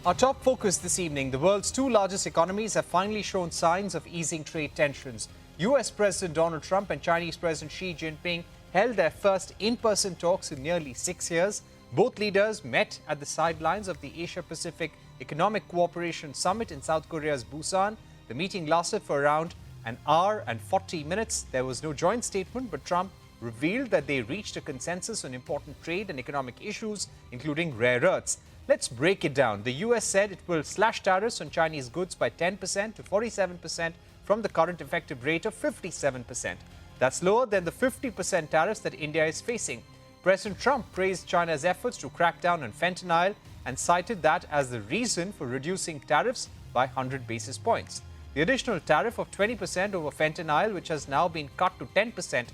Our top focus this evening, the world's two largest economies have finally shown signs of easing trade tensions. US President Donald Trump and Chinese President Xi Jinping held their first in-person talks in nearly 6 years. Both leaders met at the sidelines of the Asia-Pacific Economic Cooperation Summit in South Korea's Busan. The meeting lasted for around an hour and 40 minutes. There was no joint statement, but Trump revealed that they reached a consensus on important trade and economic issues, including rare earths. Let's break it down. The US said it will slash tariffs on Chinese goods by 10% to 47% from the current effective rate of 57%. That's lower than the 50% tariffs that India is facing. President Trump praised China's efforts to crack down on fentanyl and cited that as the reason for reducing tariffs by 100 basis points. The additional tariff of 20% over fentanyl, which has now been cut to 10%.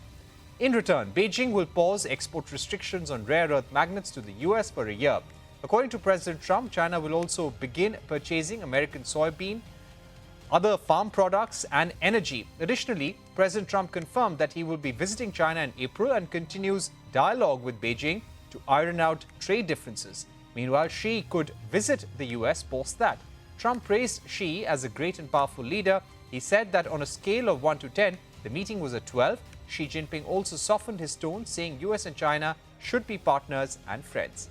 In return, Beijing will pause export restrictions on rare earth magnets to the US for a year. According to President Trump, China will also begin purchasing American soybean, other farm products and energy. Additionally, President Trump confirmed that he will be visiting China in April and continues dialogue with Beijing to iron out trade differences. Meanwhile, Xi could visit the US post that. Trump praised Xi as a great and powerful leader. He said that on a scale of 1 to 10, the meeting was a 12. Xi Jinping also softened his tone, saying US and China should be partners and friends.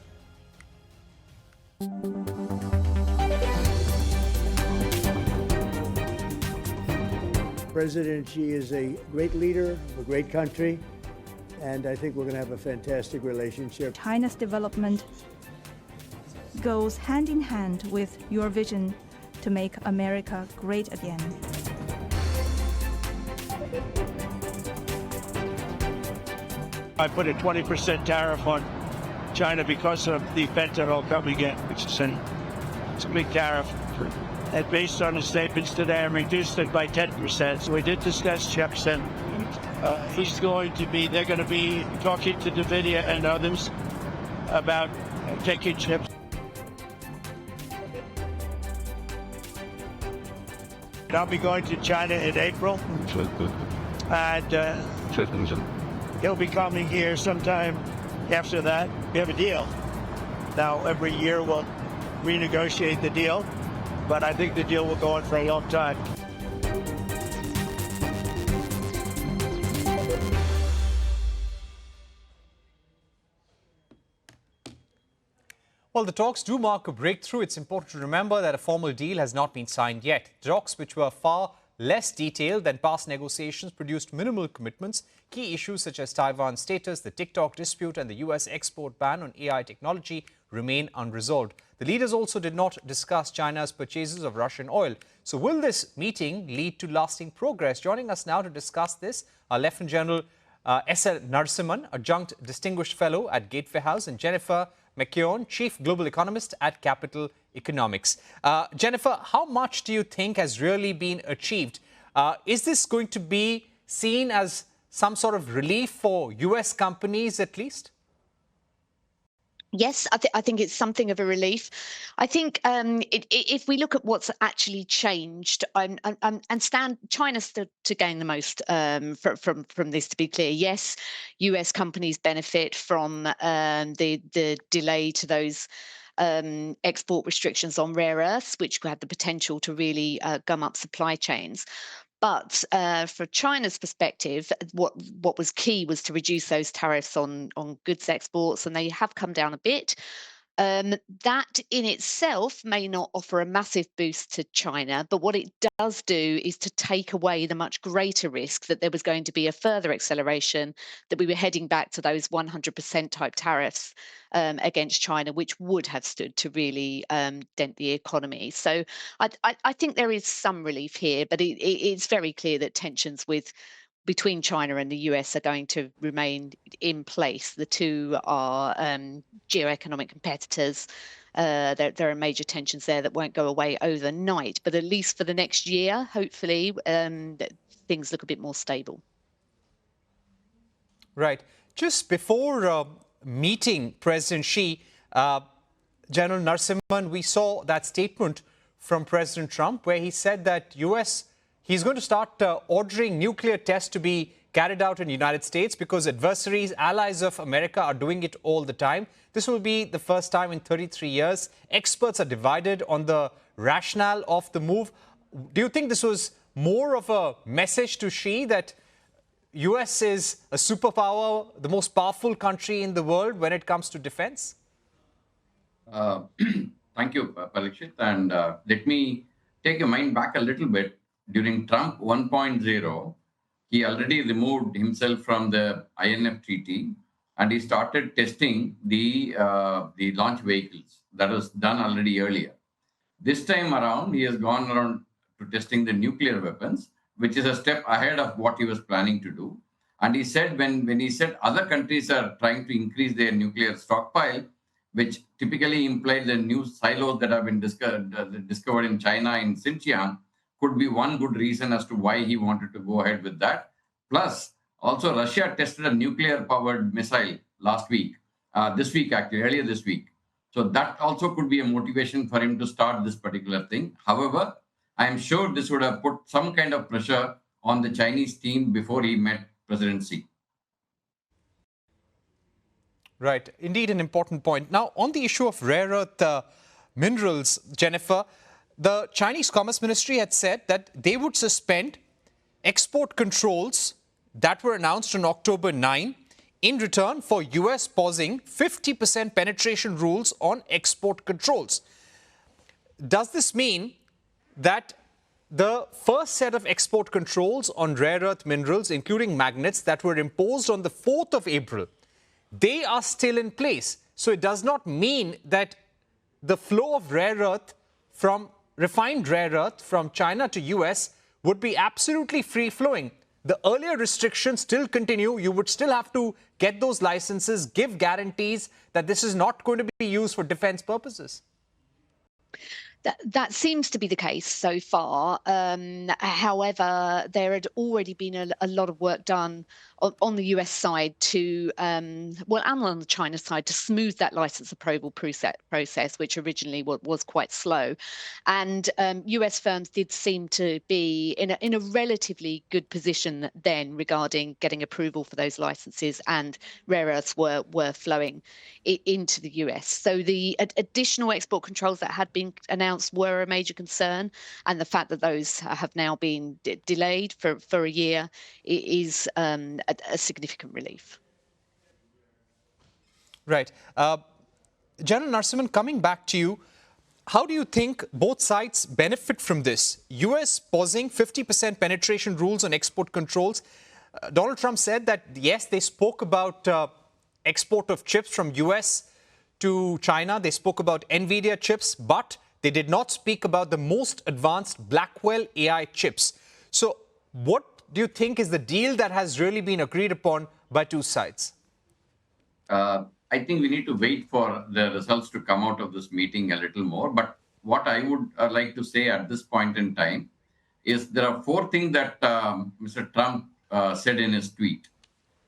President Xi is a great leader of a great country, and I think we're going to have a fantastic relationship. China's development goes hand in hand with your vision to make America great again. I put a 20% tariff on China because of the fentanyl coming in, which is it's a big tariff. And based on the statements today, I reduced it by 10%. So we did discuss chips, and they're going to be talking to NVIDIA and others about taking chips. I'll be going to China in April, and he'll be coming here sometime after that. We have a deal. Now, every year we'll renegotiate the deal, but I think the deal will go on for a long time. While the talks do mark a breakthrough, it's important to remember that a formal deal has not been signed yet. Talks, which were far less detailed than past negotiations, produced minimal commitments. Key issues such as Taiwan's status, the TikTok dispute and the US export ban on AI technology remain unresolved. The leaders also did not discuss China's purchases of Russian oil. So will this meeting lead to lasting progress? Joining us now to discuss this are Lieutenant General S.L. Narasimhan, Adjunct Distinguished Fellow at Gateway House, and Jennifer McKeown, Chief Global Economist at Capital Economics. Jennifer, how much do you think has really been achieved? Is this going to be seen as some sort of relief for US companies at least? Yes, I think it's something of a relief. I think if we look at what's actually changed, China stood to gain the most from this. To be clear, yes, US companies benefit from the delay to those export restrictions on rare earths, which had the potential to really gum up supply chains. But for China's perspective, what was key was to reduce those tariffs on goods exports, and they have come down a bit. That in itself may not offer a massive boost to China, but what it does do is to take away the much greater risk that there was going to be a further acceleration, that we were heading back to those 100% type tariffs against China, which would have stood to really dent the economy. So I think there is some relief here, but it's very clear that tensions between China and the US are going to remain in place. The two are geoeconomic competitors. There are major tensions there that won't go away overnight, but at least for the next year, hopefully, things look a bit more stable. Right. Just before meeting President Xi, General Narasimhan, we saw that statement from President Trump where he said that he's going to start ordering nuclear tests to be carried out in the United States because adversaries, allies of America are doing it all the time. This will be the first time in 33 years. Experts are divided on the rationale of the move. Do you think this was more of a message to Xi that US is a superpower, the most powerful country in the world when it comes to defense? Thank you, Parikshit. And let me take your mind back a little bit. During Trump 1.0, he already removed himself from the INF treaty and he started testing the launch vehicles. That was done already earlier. This time around, he has gone around to testing the nuclear weapons, which is a step ahead of what he was planning to do. And he said when he said other countries are trying to increase their nuclear stockpile, which typically implies the new silos that have been discovered in China in Xinjiang, could be one good reason as to why he wanted to go ahead with that. Plus, also Russia tested a nuclear-powered missile last week, earlier this week. So that also could be a motivation for him to start this particular thing. However, I am sure this would have put some kind of pressure on the Chinese team before he met President Xi. Right. Indeed, an important point. Now, on the issue of rare earth minerals, Jennifer, the Chinese Commerce Ministry had said that they would suspend export controls that were announced on October 9 in return for US pausing 50% penetration rules on export controls. Does this mean that the first set of export controls on rare earth minerals, including magnets, that were imposed on the 4th of April, they are still in place? So it does not mean that the flow of rare earth from refined rare earth from China to US would be absolutely free-flowing. The earlier restrictions still continue. You would still have to get those licenses, give guarantees that this is not going to be used for defense purposes. That seems to be the case so far. However, there had already been a lot of work done on the US side to, and on the China side, to smooth that license approval process, which originally was quite slow. And US firms did seem to be in a relatively good position then regarding getting approval for those licenses, and rare earths were flowing into the US. So the additional export controls that had been announced were a major concern, and the fact that those have now been delayed for a year is a significant relief. Right. General Narasimhan, coming back to you, how do you think both sides benefit from this? US pausing 50% penetration rules on export controls. Donald Trump said that, yes, they spoke about export of chips from US to China. They spoke about NVIDIA chips, but they did not speak about the most advanced Blackwell AI chips. So what do you think is the deal that has really been agreed upon by two sides? I think we need to wait for the results to come out of this meeting a little more. But what I would like to say at this point in time is there are four things that Mr. Trump said in his tweet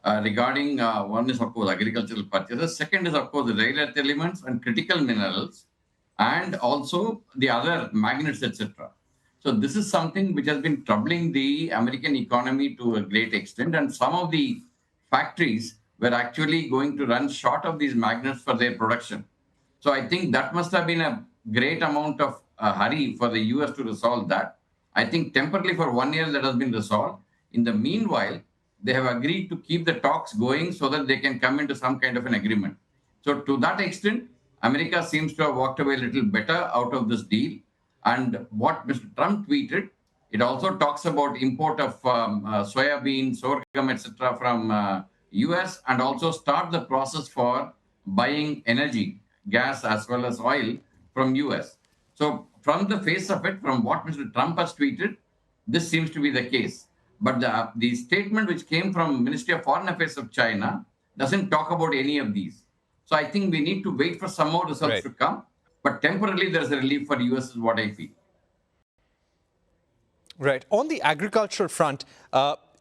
regarding one is, of course, agricultural purchases. Second is, of course, the rare earth elements and critical minerals, and also the other magnets, etc. So this is something which has been troubling the American economy to a great extent, and some of the factories were actually going to run short of these magnets for their production. So I think that must have been a great amount of hurry for the US to resolve that. I think temporarily for 1 year that has been resolved. In the meanwhile, they have agreed to keep the talks going so that they can come into some kind of an agreement. So to that extent, America seems to have walked away a little better out of this deal. And what Mr. Trump tweeted, it also talks about import of soybean, sorghum, etc. from US, and also start the process for buying energy, gas as well as oil from US. So from the face of it, from what Mr. Trump has tweeted, this seems to be the case. But the statement which came from Ministry of Foreign Affairs of China doesn't talk about any of these. So I think we need to wait for some more results to come. But temporarily, there's a relief for the US is what I feel. Right. On the agricultural front,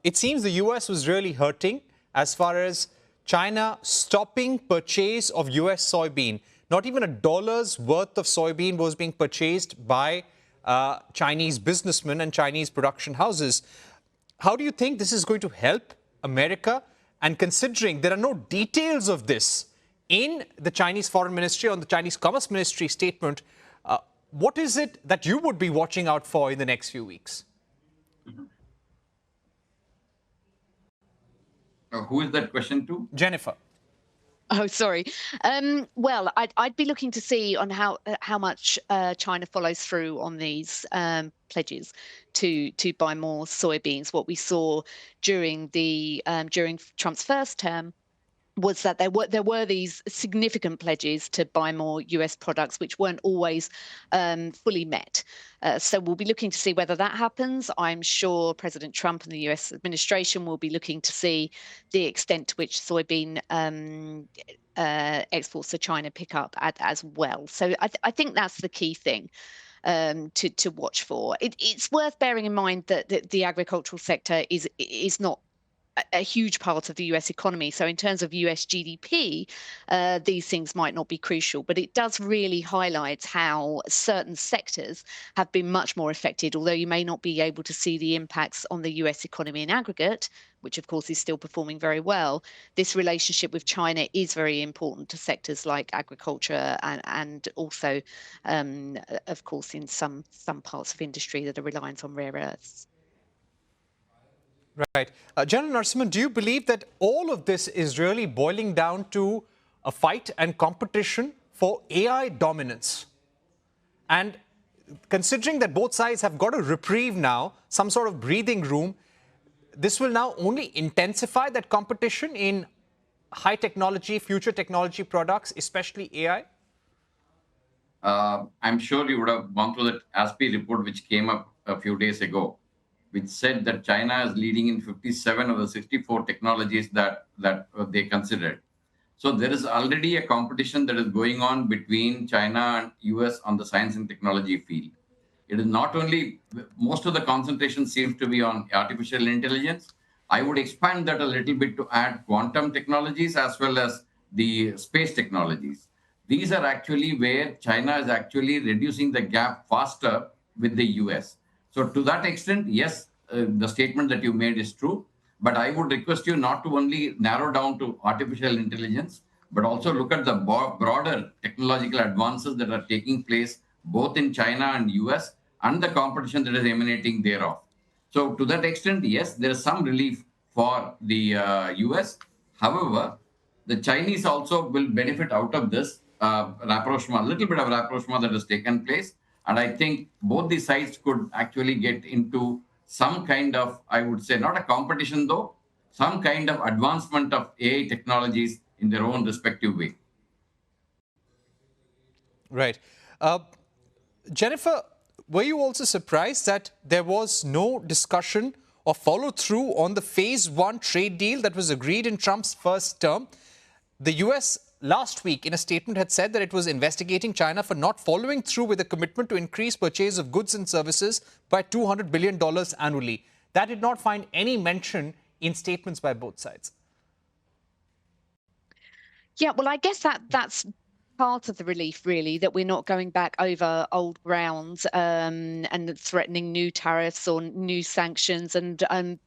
it seems the US was really hurting as far as China stopping purchase of US soybean. Not even $1 worth of soybean was being purchased by Chinese businessmen and Chinese production houses. How do you think this is going to help America? And considering there are no details of this in the Chinese Foreign Ministry or the Chinese Commerce Ministry statement, what is it that you would be watching out for in the next few weeks? Who is that question to? Jennifer. Oh, sorry. Well, I'd be looking to see on how much China follows through on these pledges to buy more soybeans. What we saw during during Trump's first term was that there were these significant pledges to buy more US products, which weren't always fully met. So we'll be looking to see whether that happens. I'm sure President Trump and the US administration will be looking to see the extent to which soybean exports to China pick up as well. So I think that's the key thing to watch for. It's worth bearing in mind that the agricultural sector is not a huge part of the US economy. So in terms of US GDP, these things might not be crucial, but it does really highlight how certain sectors have been much more affected, although you may not be able to see the impacts on the US economy in aggregate, which of course is still performing very well. This relationship with China is very important to sectors like agriculture and also, of course, in some parts of industry that are reliant on rare earths. Right. General Narasimhan, do you believe that all of this is really boiling down to a fight and competition for AI dominance? And considering that both sides have got a reprieve now, some sort of breathing room, this will now only intensify that competition in high technology, future technology products, especially AI? I'm sure you would have gone through that ASPI report which came up a few days ago, which said that China is leading in 57 of the 64 technologies that they considered. So there is already a competition that is going on between China and US on the science and technology field. It is not only, most of the concentration seems to be on artificial intelligence. I would expand that a little bit to add quantum technologies as well as the space technologies. These are actually where China is actually reducing the gap faster with the US. So to that extent, yes, the statement that you made is true. But I would request you not to only narrow down to artificial intelligence, but also look at the broader technological advances that are taking place both in China and US and the competition that is emanating thereof. So to that extent, yes, there is some relief for the US. However, the Chinese also will benefit out of this rapprochement, a little bit of rapprochement that has taken place. And I think both the sides could actually get into some kind of, I would say, not a competition though, some kind of advancement of AI technologies in their own respective way. Right. Jennifer, were you also surprised that there was no discussion or follow through on the phase 1 trade deal that was agreed in Trump's first term? The US last week in a statement had said that it was investigating China for not following through with a commitment to increase purchase of goods and services by $200 billion annually. That did not find any mention in statements by both sides. Yeah, well, I guess that's part of the relief, really, that we're not going back over old ground and threatening new tariffs or new sanctions. And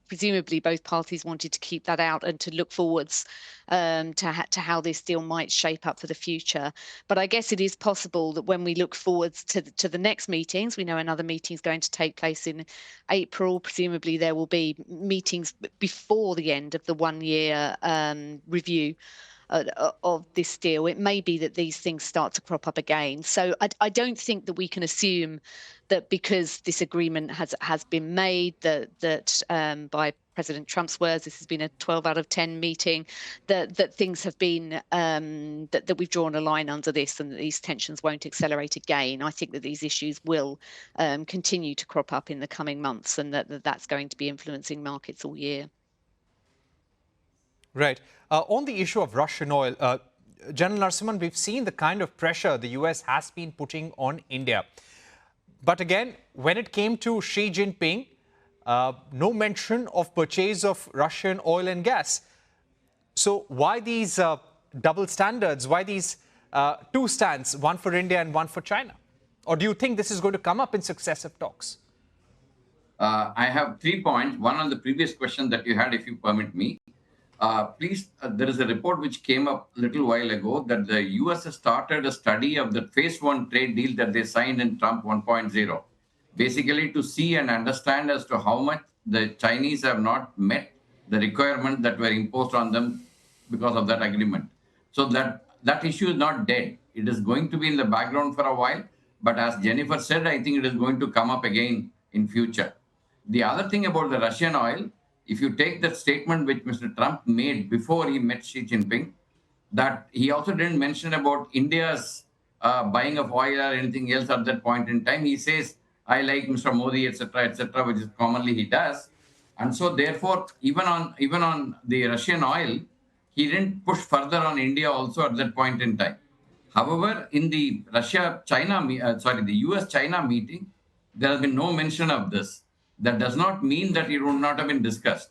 presumably both parties wanted to keep that out and to look forwards to how this deal might shape up for the future. But I guess it is possible that when we look forwards to the next meetings, we know another meeting is going to take place in April. Presumably there will be meetings before the end of the 1-year review of this deal. It may be that these things start to crop up again. So I don't think that we can assume that because this agreement has been made, that by President Trump's words, this has been a 12 out of 10 meeting, that things have been, that we've drawn a line under this and that these tensions won't accelerate again. I think that these issues will continue to crop up in the coming months and that's going to be influencing markets all year. Right. On the issue of Russian oil, General Narasimhan, we've seen the kind of pressure the US has been putting on India. But again, when it came to Xi Jinping, no mention of purchase of Russian oil and gas. So why these double standards? Why these two stands, one for India and one for China? Or do you think this is going to come up in successive talks? I have 3 points. One on the previous question that you had, if you permit me. Please, there is a report which came up a little while ago that the US has started a study of the phase one trade deal that they signed in Trump 1.0, basically to see and understand as to how much the Chinese have not met the requirements that were imposed on them because of that agreement. So that issue is not dead. It is going to be in the background for a while. But as Jennifer said, I think it is going to come up again in future. The other thing about the Russian oil, if you take that statement which Mr. Trump made before he met Xi Jinping, that he also didn't mention about India's buying of oil or anything else at that point in time. He says, I like Mr. Modi, etc., which is commonly he does. And so therefore, even on the Russian oil, he didn't push further on India also at that point in time. However, in the the US-China meeting, there has been no mention of this. That does not mean that it would not have been discussed.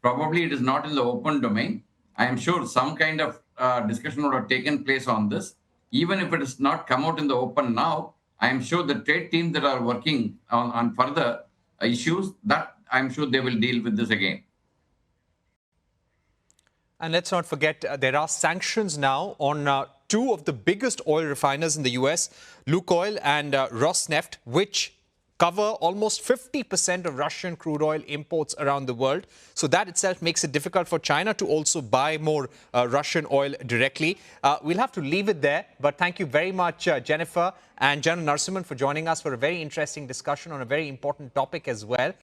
Probably it is not in the open domain. I am sure some kind of discussion would have taken place on this. Even if it has not come out in the open now, I am sure the trade teams that are working on further issues, that I'm sure they will deal with this again. And let's not forget, there are sanctions now on two of the biggest oil refiners in the US, Lukoil and Rosneft, which cover almost 50% of Russian crude oil imports around the world. So that itself makes it difficult for China to also buy more Russian oil directly. We'll have to leave it there. But thank you very much, Jennifer and General Narasimhan, for joining us for a very interesting discussion on a very important topic as well.